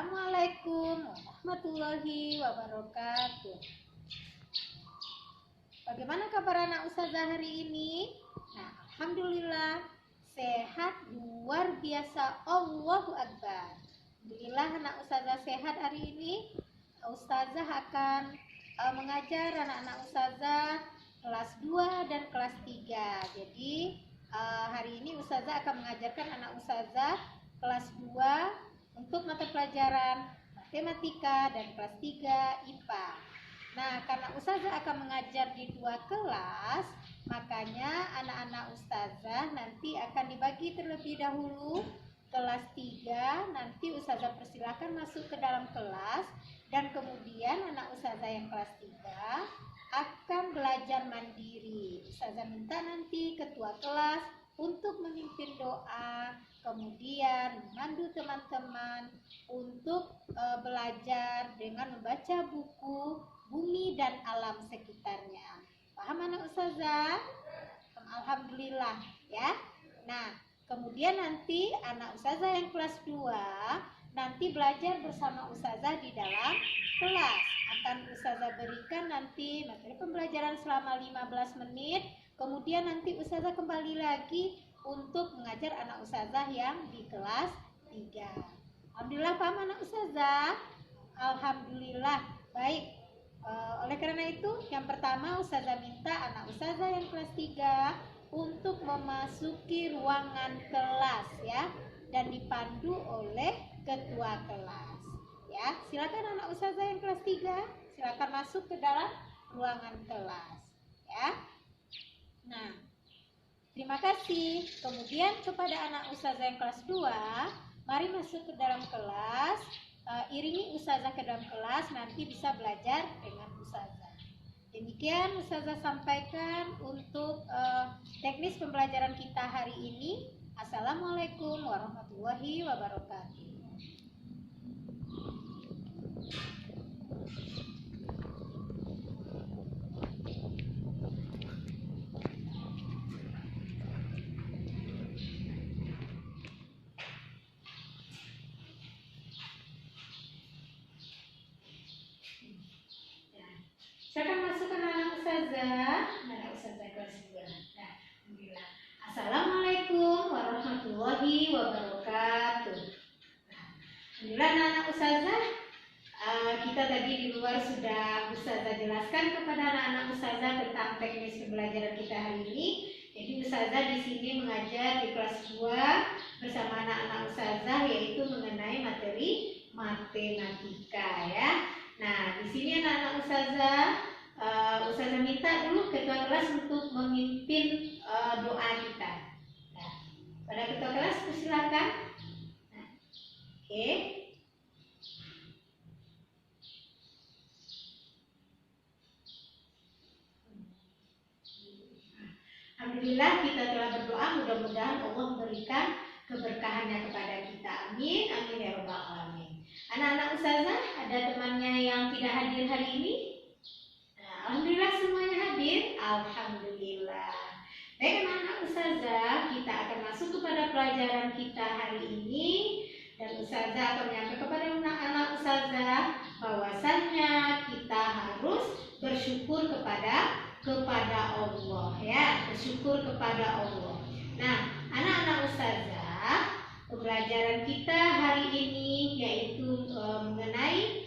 Assalamualaikum warahmatullahi wabarakatuh. Bagaimana kabar anak Ustazah hari ini? Nah, alhamdulillah sehat luar biasa. Allahu Akbar. Alhamdulillah anak Ustazah sehat hari ini. Ustazah akan mengajar anak-anak Ustazah kelas 2 dan kelas 3. Jadi hari ini Ustazah akan mengajarkan anak Ustazah kelas 2 untuk mata pelajaran matematika dan kelas 3 IPA. Nah, karena Ustazah akan mengajar di 2 kelas, makanya anak-anak Ustazah nanti akan dibagi terlebih dahulu. Kelas 3 nanti Ustazah persilakan masuk ke dalam kelas, dan kemudian anak Ustazah yang kelas 3 akan belajar mandiri. Ustazah minta nanti ketua kelas untuk memimpin doa, kemudian memandu teman-teman untuk belajar dengan membaca buku Bumi dan Alam Sekitarnya. Paham anak Ustazah? Alhamdulillah ya. Nah, kemudian nanti anak Ustazah yang kelas 2 nanti belajar bersama Ustazah di dalam kelas. Akan Ustazah berikan nanti materi pembelajaran selama 15 menit. Kemudian nanti Ustazah kembali lagi untuk mengajar anak Ustazah yang di kelas 3. Alhamdulillah paham anak Ustazah? Alhamdulillah. Baik. Oleh karena itu, yang pertama Ustazah minta anak Ustazah yang kelas 3 untuk memasuki ruangan kelas ya, dan dipandu oleh ketua kelas. Ya, silakan anak Ustazah yang kelas 3, silakan masuk ke dalam ruangan kelas ya. Nah, terima kasih. Kemudian kepada anak Ustazah yang kelas 2, mari masuk ke dalam kelas. Iringi Ustazah ke dalam kelas, nanti bisa belajar dengan Ustazah. Demikian Ustazah sampaikan untuk teknis pembelajaran kita hari ini. Assalamualaikum warahmatullahi wabarakatuh. Silakan masuk ke anak Ustazah kelas 2. Nah, alhamdulillah. Assalamualaikum warahmatullahi wabarakatuh. Alhamdulillah anak Ustazah, kita tadi di luar sudah Ustazah jelaskan kepada anak-anak Ustazah tentang teknis pembelajaran kita hari ini. Jadi Ustazah di sini mengajar di kelas 2 bersama anak-anak Ustazah, yaitu mengenai materi matematika ya. Nah, di sini anak-anak Ustazah, Ustazah minta dulu ketua kelas untuk memimpin doa kita. Nah, pada ketua kelas persilakan. Nah, oke. Alhamdulillah kita telah berdoa, mudah-mudahan Allah memberikan keberkahannya kepada kita. Amin, amin ya rabbal alamin. Anak-anak Ustazah, ada temannya yang tidak hadir hari ini? Nah, alhamdulillah semuanya hadir. Alhamdulillah. Baik anak-anak Ustazah, kita akan masuk kepada pelajaran kita hari ini, dan Ustazah akan menyampaikan kepada anak-anak Ustazah bahwasannya kita harus bersyukur kepada Allah ya, bersyukur kepada Allah. Nah, anak-anak Ustazah, pembelajaran kita hari ini yaitu mengenai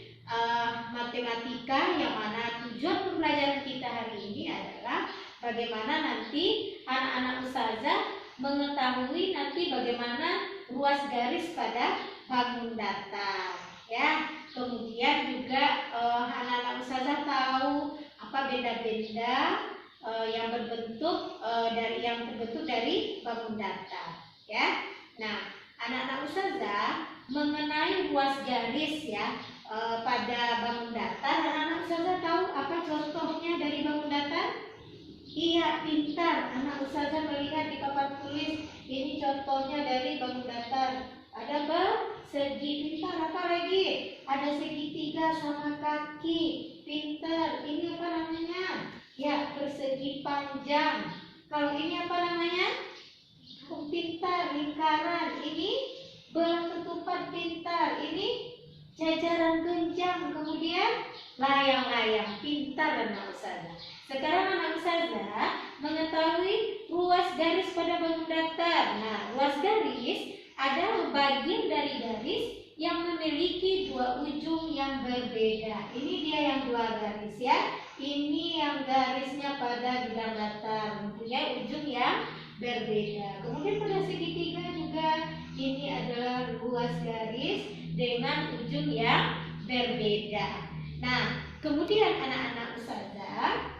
matematika, yang mana tujuan pembelajaran kita hari ini adalah bagaimana nanti anak-anak Ustazah mengetahui nanti bagaimana ruas garis pada bangun datar ya. Kemudian juga anak-anak Ustazah tahu apa benda-benda yang terbentuk dari bangun datar ya. Nah, anak-anak Ustazah mengenai ruas garis ya pada bangun datar, anak-anak Ustazah tahu apa contohnya dari bangun datar? Iya, pintar. Anak Ustazah melihat di papan tulis, ini contohnya dari bangun datar. Ada persegi, pintar. Apa lagi? Ada segitiga sama kaki, pintar. Ini apa namanya? Ya, persegi panjang. Kalau ini apa namanya? Pintar, lingkaran. Ini belah ketupat, pintar. Ini jajaran genjang, kemudian layang-layang. Pintar anak ustazah. Sekarang anak ustazah mengetahui ruas garis pada bangun datar. Nah, ruas garis adalah bagian dari garis yang memiliki dua ujung yang berbeda. Ini dia yang dua garis ya. Ini yang garisnya pada bidang datar, mempunyai ujung yang berbeda. Kemudian pada segitiga juga ini adalah ruas garis dengan ujung yang berbeda. Nah, kemudian anak-anak ustazah,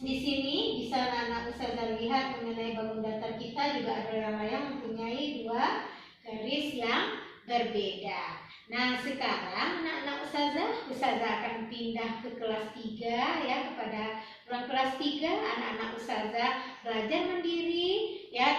di sini bisa anak-anak ustazah lihat mengenai bangun datar kita juga ada yang mempunyai dua garis yang berbeda. Nah, sekarang anak-anak ustazah akan pindah ke kelas 3 ya, kepada ruang kelas 3. Anak-anak ustazah belajar mandiri ya,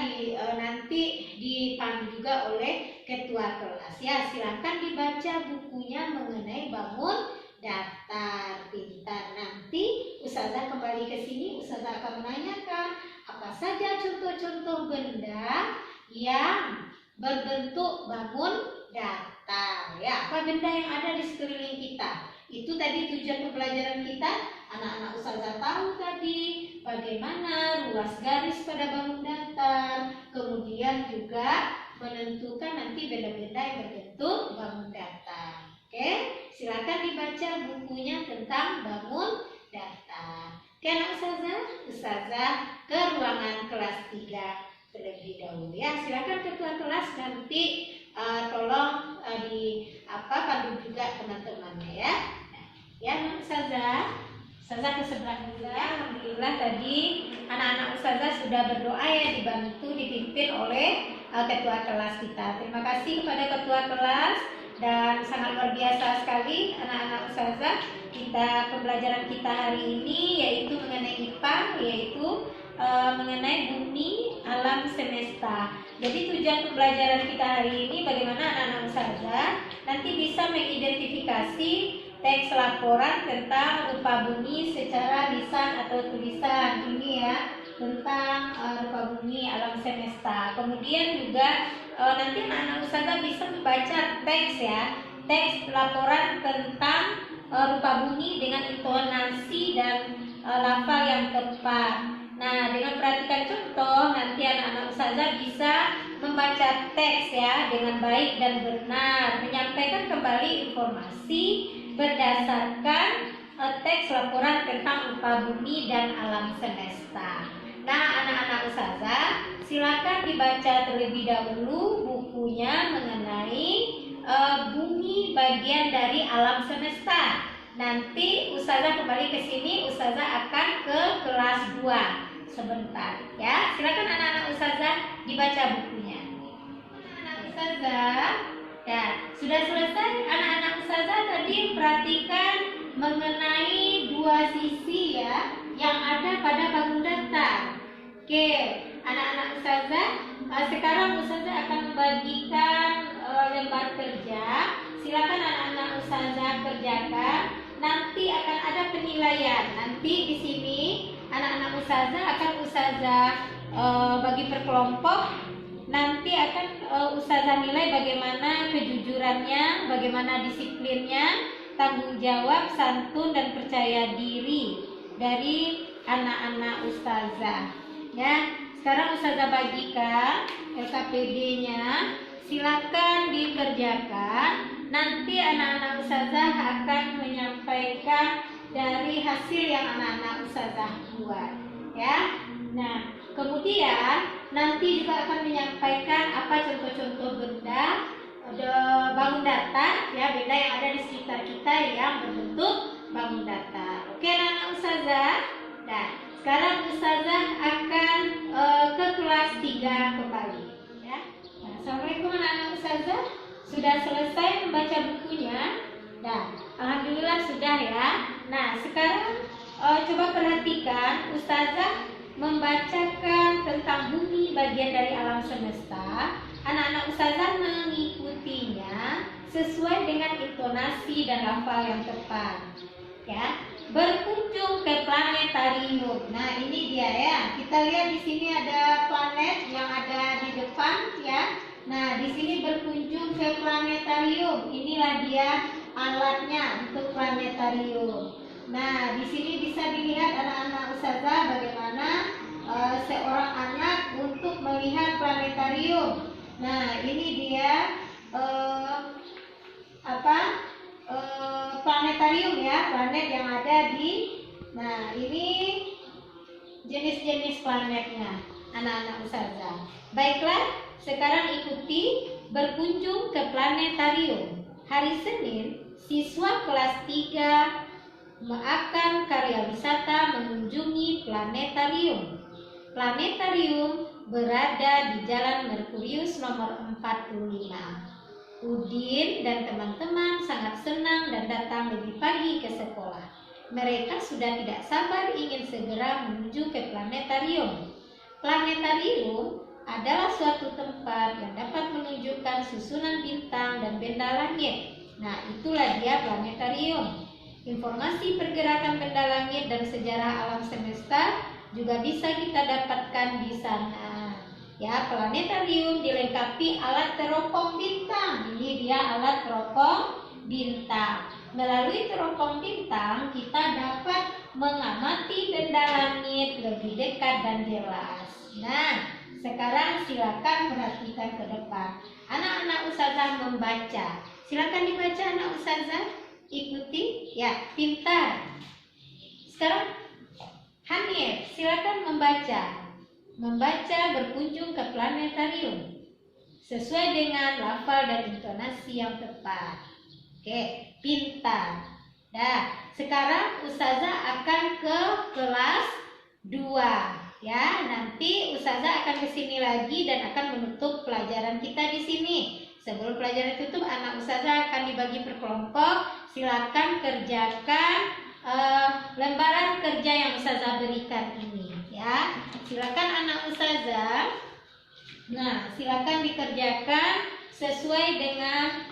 nanti dipandu juga oleh ketua kelas ya. Silakan dibaca bukunya mengenai bangun datar. Pintar. Nanti ustazah kembali ke sini, ustazah akan menanyakan apa saja contoh-contoh benda yang berbentuk bangun datar ya. Apa benda yang ada di sekeliling kita? Itu tadi tujuan pembelajaran kita. Anak-anak ustazah tahu tadi bagaimana ruas garis pada bangun datar, kemudian juga menentukan nanti benda-benda yang berbentuk bangun datar. Oke, silakan dibaca bukunya tentang bangun datar. Oke anak ustazah ke ruangan kelas 3 terlebih dahulu ya. Silakan ketua kelas nanti tolong pandu juga teman-temannya ya. Ya ustazah ke sebelah dulu ya. Alhamdulillah tadi anak-anak ustazah sudah berdoa ya, dibantu dipimpin oleh ketua kelas kita. Terima kasih kepada ketua kelas dan sangat luar biasa sekali anak-anak ustazah. Pembelajaran kita hari ini yaitu mengenai IPA, yaitu mengenai bumi, alam semesta. Jadi tujuan pembelajaran kita hari ini bagaimana anak-anak ustazah nanti bisa mengidentifikasi teks laporan tentang rupa bumi secara lisan atau tulisan. Ini ya, tentang rupa bumi, alam semesta. Kemudian juga nanti anak-anak ustazah bisa membaca teks ya, teks laporan tentang rupa bumi dengan intonasi dan lafal yang tepat. Nah, dengan perhatikan contoh, nanti anak-anak ustazah bisa membaca teks ya dengan baik dan benar, menyampaikan kembali informasi berdasarkan teks laporan tentang rupa bumi dan alam semesta. Nah, anak-anak ustazah, silakan dibaca terlebih dahulu bukunya mengenai bumi bagian dari alam semesta. Nanti ustazah kembali ke sini, ustazah akan ke kelas 2 sebentar ya. Silakan anak-anak ustazah dibaca bukunya. Anak-anak ustazah, ya, sudah selesai anak-anak ustazah tadi perhatikan mengenai dua sisi ya yang ada pada bangun datar. Oke, anak-anak ustazah, sekarang ustazah akan membagikan lembar kerja. Silakan anak-anak ustazah kerjakan. Nanti akan ada penilaian. Nanti di sini anak-anak ustazah akan ustazah bagi per kelompok. Nanti akan ustazah nilai bagaimana kejujurannya, bagaimana disiplinnya, tanggung jawab, santun dan percaya diri dari anak-anak ustazah. Ya, sekarang ustazah bagikan LKPD-nya. Silakan dikerjakan. Nanti anak-anak ustazah akan menyampaikan dari hasil yang anak-anak ustazah buat ya. Nah, kemudian nanti juga akan menyampaikan apa contoh-contoh benda bangun datar ya, benda yang ada di sekitar kita yang berbentuk bangun datar. Oke anak-anak ustazah. Nah, sekarang ustazah akan ke kelas 3 kembali ya. Nah, assalamualaikum anak-anak ustazah. Sudah selesai membaca bukunya? Nah, alhamdulillah sudah ya. Nah, sekarang coba perhatikan, ustazah membacakan tentang bumi bagian dari alam semesta. Anak-anak ustazah mengikutinya sesuai dengan intonasi dan lafal yang tepat. Ya, berkunjung ke planetarium. Nah, ini dia ya. Kita lihat di sini ada planet yang ada di depan ya. Nah, di sini berkunjung ke planetarium. Inilah dia alatnya untuk planetarium. Nah, di sini bisa dilihat anak-anak ustazah bagaimana seorang anak untuk melihat planetarium. Nah, ini dia planetarium ya, planet yang ada di. Nah, ini jenis-jenis planetnya, anak-anak ustazah. Baiklah, sekarang ikuti berkunjung ke planetarium. Hari Senin, siswa kelas 3 akan karya wisata mengunjungi planetarium. Planetarium berada di Jalan Merkurius nomor 45. Udin dan teman-teman sangat senang dan datang lebih pagi ke sekolah. Mereka sudah tidak sabar ingin segera menuju ke planetarium. Planetarium adalah suatu tempat yang dapat menunjukkan susunan bintang dan benda langit. Nah, itulah dia planetarium. Informasi pergerakan benda langit dan sejarah alam semesta juga bisa kita dapatkan di sana. Ya, planetarium dilengkapi alat teropong bintang. Ini dia alat teropong bintang. Melalui teropong bintang, kita dapat mengamati benda langit lebih dekat dan jelas. Nah, sekarang silakan perhatikan ke depan. Anak-anak ustazah membaca. Silakan dibaca anak ustazah. Ikuti. Ya, pintar. Sekarang Hanif, silakan membaca. Membaca berkunjung ke planetarium sesuai dengan lafal dan intonasi yang tepat. Oke, pintar. Nah, sekarang ustazah akan ke kelas 2 ya. Nanti ustazah akan ke sini lagi dan akan menutup pelajaran kita di sini. Sebelum pelajaran tutup, anak ustazah akan dibagi per kelompok. Silakan kerjakan lembaran kerja yang ustazah berikan ini ya. Silakan anak ustazah. Nah, silakan dikerjakan sesuai dengan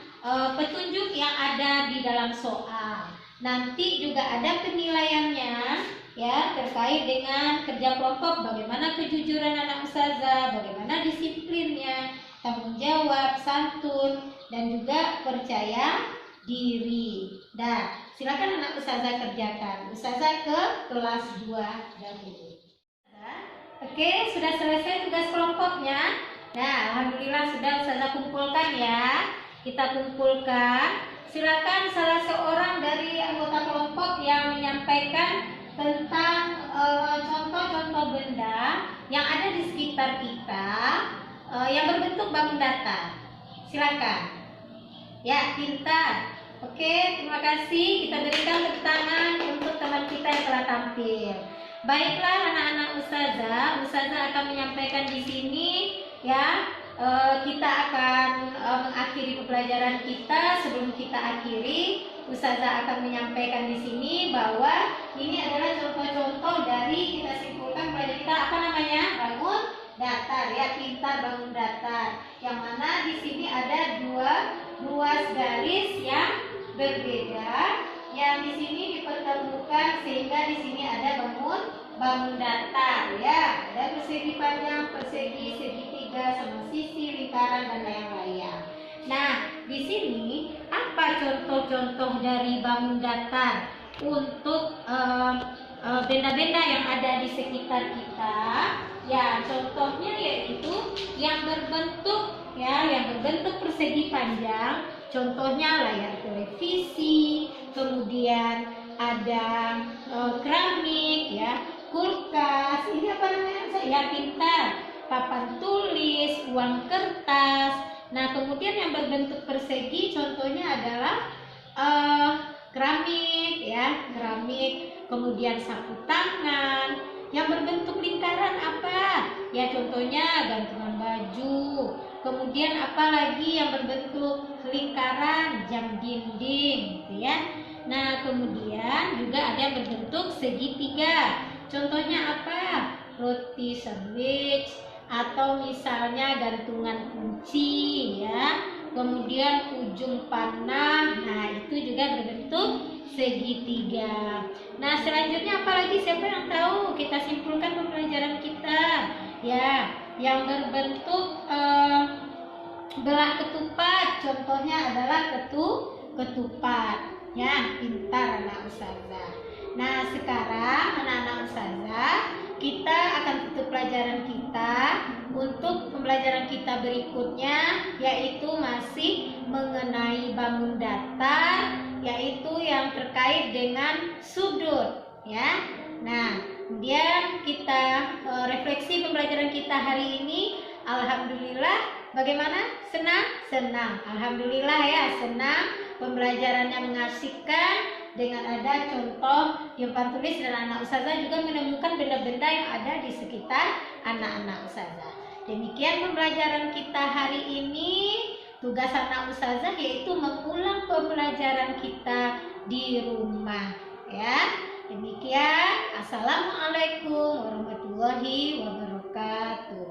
petunjuk yang ada di dalam soal. Nanti juga ada penilaiannya ya, terkait dengan kerja kelompok, bagaimana kejujuran anak ustazah, bagaimana disiplinnya, tanggung jawab, santun, dan juga percaya diri. Nah, silakan anak ustazah kerjakan. Ustazah ke kelas 2 dahulu. Oke, sudah selesai tugas kelompoknya. Nah, alhamdulillah sudah ustazah kumpulkan ya. Kita kumpulkan. Silakan salah seorang dari anggota kelompok yang menyampaikan tentang contoh-contoh benda yang ada di sekitar kita yang berbentuk bangun datar. Silakan. Ya, pintar. Oke, terima kasih. Kita berikan tepuk tangan untuk teman kita yang telah tampil. Baiklah anak-anak ustazah akan menyampaikan di sini ya. Kita akan mengakhiri pelajaran kita. Sebelum kita akhiri, ustazah akan menyampaikan di sini bahwa ini adalah contoh-contoh dari kita simpulkan pelajaran kita apa namanya? Bangun datar ya, pintar bangun datar. Yang mana di sini ada 2 ruas garis yang berbeda yang di sini dipertemukan sehingga di sini ada bangun datar ya. Ada persegi panjang, persegi, segitiga, sama sisi, lingkaran dan layang-layang. Nah, di sini apa contoh-contoh dari bangun datar untuk benda-benda yang ada di sekitar kita? Ya, contohnya yaitu yang berbentuk persegi panjang. Contohnya layar televisi, kemudian ada keramik ya, kulkas, ini apa namanya? Ya, pintar. Papan tulis, uang kertas. Nah, kemudian yang berbentuk persegi contohnya adalah keramik ya, keramik, kemudian sapu tangan. Yang berbentuk lingkaran apa? Ya, contohnya gantungan baju. Kemudian apa lagi yang berbentuk lingkaran? Jam dinding gitu ya. Nah, kemudian juga ada yang berbentuk segitiga. Contohnya apa? Roti sandwich atau misalnya gantungan kunci ya. Kemudian ujung panah. Nah, itu juga berbentuk segitiga. Nah, selanjutnya apa lagi? Siapa yang tahu? Kita simpulkan pembelajaran kita. Ya, yang berbentuk belah ketupat. Contohnya adalah ketupat. Ya, pintar anak ustazah. Nah, sekarang anak-anak ustazah, kita akan tutup pelajaran kita. Untuk pembelajaran kita berikutnya yaitu masih mengenai bangun datar, yaitu yang terkait dengan sudut, ya. Nah, kemudian kita refleksi pembelajaran kita hari ini. Alhamdulillah, bagaimana? Senang? Senang. Alhamdulillah ya, senang. Pembelajarannya mengasihkan dengan ada contoh di depan tulis, dan anak ustazah juga menemukan benda-benda yang ada di sekitar anak-anak ustazah. Demikian pembelajaran kita hari ini. Tugas anak ustazah yaitu mengulang pembelajaran kita di rumah, ya. Demikian. Assalamualaikum warahmatullahi wabarakatuh.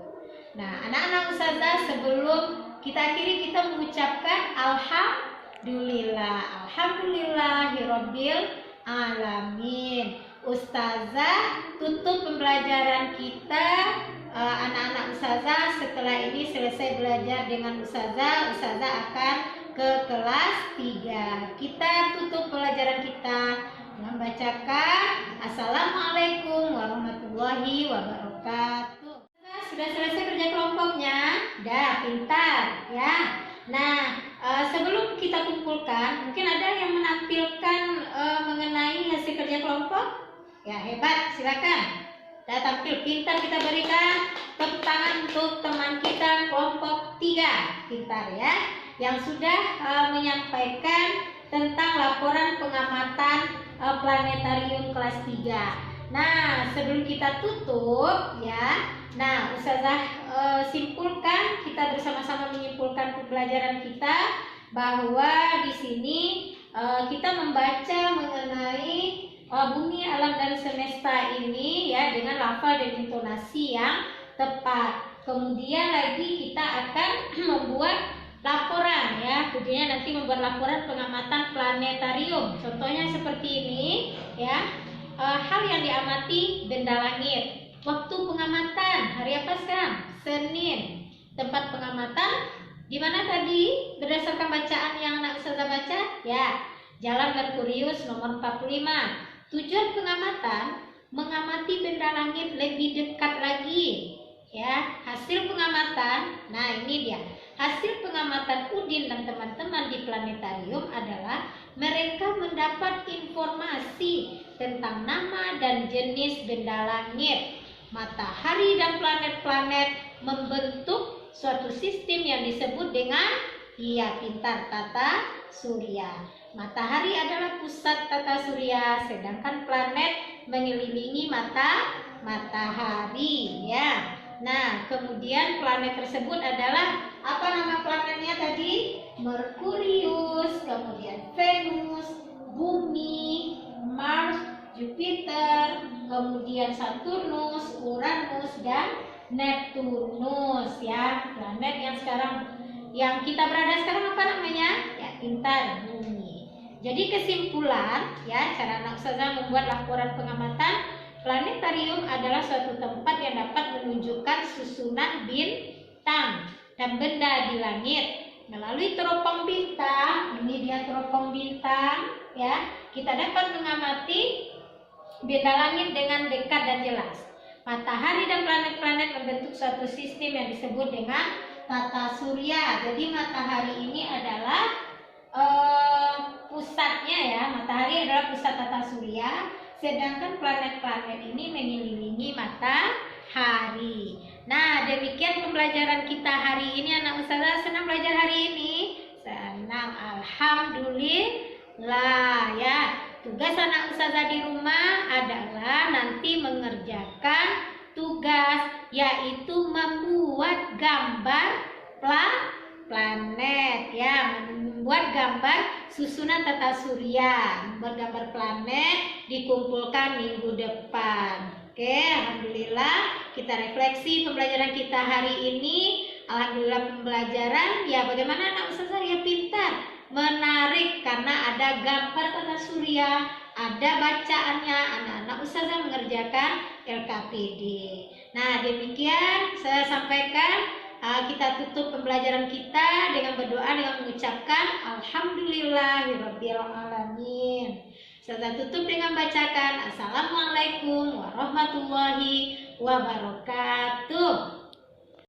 Nah, anak-anak ustazah, sebelum kita akhiri, kita mengucapkan alhamdulillah, alhamdulillahirabbil alamin. Ustazah tutup pembelajaran kita. Anak-anak ustazah setelah ini selesai belajar dengan ustazah akan ke kelas 3. Kita tutup pelajaran kita membacakan Assalamualaikum warahmatullahi wabarakatuh. Sudah selesai kerja kelompoknya? Dah, pintar ya. Nah, sebelum kita kumpulkan, mungkin ada yang menampilkan mengenai hasil kerja kelompok? Ya, hebat, silakan. Dah tampil, pintar, kita berikan tepuk tangan untuk teman kita kelompok 3, pintar ya, yang sudah menyampaikan tentang laporan pengamatan planetarium kelas 3. Nah, sebelum kita tutup ya, nah ustazah simpulkan, kita bersama-sama menyimpulkan pembelajaran kita bahwa di sini kita membaca mengenai bumi, alam, dan semesta ini ya dengan lafal dan intonasi yang tepat. Kemudian lagi kita akan membuat laporan ya, tujuannya nanti membuat laporan pengamatan planetarium. Contohnya seperti ini ya. Hal yang diamati benda langit. Waktu pengamatan hari apa sekarang? Senin. Tempat pengamatan di mana tadi berdasarkan bacaan yang anak ustazah baca? Ya, Jalan Merkurius nomor 45. Tujuan pengamatan mengamati benda langit lebih dekat lagi. Ya, hasil pengamatan. Nah, ini dia. Hasil pengamatan Udin dan teman-teman di planetarium adalah mereka mendapat informasi tentang nama dan jenis benda langit. Matahari dan planet-planet membentuk suatu sistem yang disebut dengan pintar, tata surya. Matahari adalah pusat tata surya, sedangkan planet mengelilingi matahari ya. Nah, kemudian planet tersebut adalah apa nama planetnya tadi? Merkurius, kemudian Venus, Bumi, Mars, Jupiter, kemudian Saturnus, Uranus, dan Neptunus ya. Planet yang sekarang yang kita berada sekarang apa namanya? Ya, pintar, Bumi. Jadi kesimpulan ya, cara anak ustazah membuat laporan pengamatan planetarium adalah suatu tempat yang dapat menunjukkan susunan bintang dan benda di langit. Melalui teropong bintang, ini dia teropong bintang ya, kita dapat mengamati benda langit dengan dekat dan jelas. Matahari dan planet-planet membentuk suatu sistem yang disebut dengan tata surya. Jadi matahari ini adalah pusatnya ya, matahari adalah pusat tata surya, sedangkan planet-planet ini mengelilingi matahari. Nah, demikian pembelajaran kita hari ini anak ustazah. Senang belajar hari ini? Senang, alhamdulillah ya. Tugas anak ustazah di rumah adalah nanti mengerjakan tugas, yaitu membuat gambar planet ya, membuat gambar susunan tata surya, membuat gambar planet, dikumpulkan minggu depan. Oke, alhamdulillah kita refleksi pembelajaran kita hari ini. Alhamdulillah pembelajaran ya, bagaimana anak ustazah ya, pintar, menarik karena ada gambar tata surya, ada bacaannya, anak-anak ustazah mengerjakan LKPD. Nah, demikian saya sampaikan. kita tutup pembelajaran kita dengan berdoa dengan mengucapkan Alhamdulillahirabbil alamin. Serta tutup dengan bacakan Assalamualaikum warahmatullahi wabarakatuh.